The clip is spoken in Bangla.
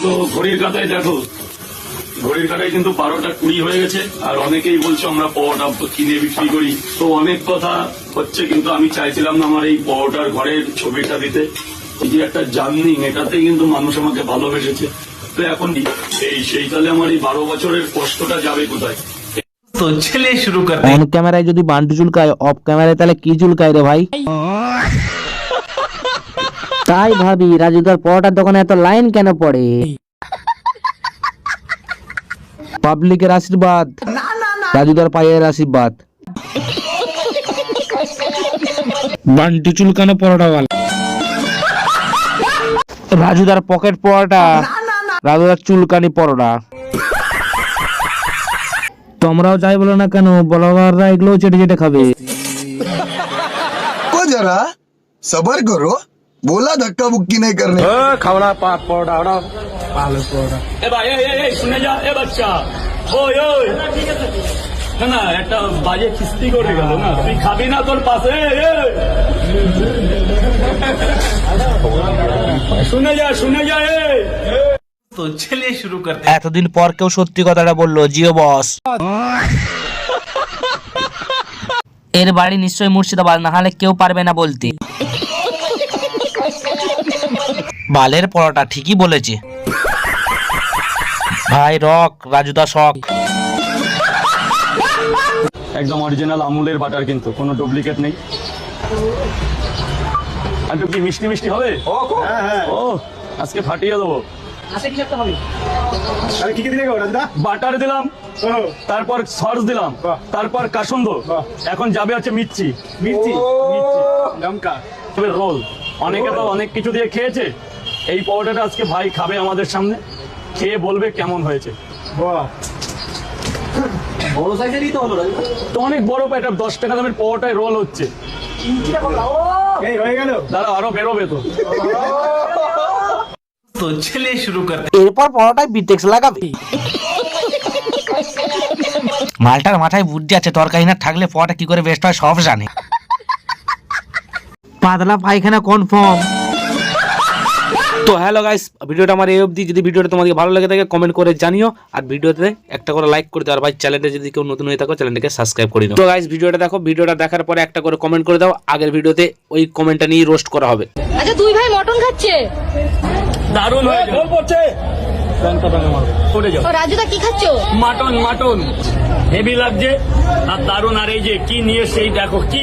তো ঘড়ির কাটায় দেখো, ঘড়ির কাটায় কিন্তু 12:20 হয়ে গেছে। আর অনেকেই বলছো আমরা পরোটা কিনে বিক্রি করি, তো অনেক কথা হচ্ছে, কিন্তু আমি চাইছিলাম না আমার এই পরোটার ঘরের ছবিটা দিতে। এই যে একটা জার্নি, এটাতেই কিন্তু মানুষ আমাকে ভালোবেসেছে। তো এখন সেই তাহলে আমার এই 12 বছরের কষ্টটা যাবে কোথায়? তো চলে শুরু করতে। অন ক্যামেরায় যদি বান্টু চুলকায়, অফ ক্যামেরায় তাহলে কি চুলকায় রে ভাই? তাই ভাবি রাজুদার পরোটার দোকানে এত লাইন কেন পড়ে? পাবলিকের আশীর্বাদ, রাজুদার পায়ের আশীর্বাদ। বান্টু চুলকানো পরোটাওয়ালা, রাজুদার পকেট পরোটা, রাজুদার চুলকানি পরোটা। তোমরাও যাই বলো না কেন, ব্লগাররা এগুলো চেটে চেটে খাবে। जरा सबर करो, बोला धक्का मुक्की नहीं करने। খাওয়া পরোটা পালক পরোটা। এ ভাই, এই শুনে যা, এ বাচ্চা, ওই ওই, না না, একটা বাজে কিস্তি করে গেল না, তুই খাবি না তোর পাশে? শুনে যা তো চলে শুরু করতে। এতদিন পর কেউ সত্যি কথাটা বললো, জিও বস। এর বাড়ি নিশ্চয়ই মুর্শিদাবাদ, না হলে কেউ পারবে না বলতে। বালের পরোটা, ঠিকই বলেছে ভাই। রক রাজুদা শখ। একদম অরিজিনাল আমুলের বাটার, কিন্তু কোনো ডুপ্লিকেট নেই। আর কি মিষ্টি মিষ্টি হবে? ও আজকে ফাটিয়ে দেবো। বাটার দিলাম, তারপর সস দিলাম, তারপর কাসুন্দ, এখন যাবে হচ্ছে মির্চি লঙ্কা, রোল। অনেকে তো অনেক কিছু দিয়ে খেয়েছে, এই পরোটাটা আজকে ভাই খাবে আমাদের সামনে, খেয়ে বলবে কেমন হয়েছে। বড় সাইজেরই তো হলো, তো অনেক বড়, এটা 10 টাকা দামের পরোটায় রোল হচ্ছে। হয়ে গেল, দাঁড়া আরো বেরোবে তো। তো চলে শুরু করতে। এরপর পরোটায় বিটেক্স লাগাবে। মালটার মাথায় বুদ্ধি আছে, তরকারি না থাকলে পরোটা কি করে বেস্ট হয় সব জানে। পাতলা পায়খানা কনফার্ম। তো হ্যালো গাইস, ভিডিওটা আমার এই অবধি। যদি ভিডিওটা তোমাদের ভালো লাগে থাকে কমেন্ট করে জানিও, আর ভিডিওতে একটা করে লাইক করে দাও। আর ভাই চ্যানেলটা যদি কেউ নতুন হয়ে থাকো, চ্যানেলটাকে সাবস্ক্রাইব করে দাও। তো গাইস ভিডিওটা দেখো, ভিডিওটা দেখার পরে একটা করে কমেন্ট করে দাও। আগের ভিডিওতে ওই কমেন্টটা নিয়ে রোস্ট করা হবে। আচ্ছা, দুই ভাই মটন খাচ্ছে, দারুণ হয়ে গোল পড়ছে। রাজুদা কি খাচ্ছ? মাটন হেভি লাগছে আর দারুণ। আর এই যে কি নিয়ে সেই দেখো, কি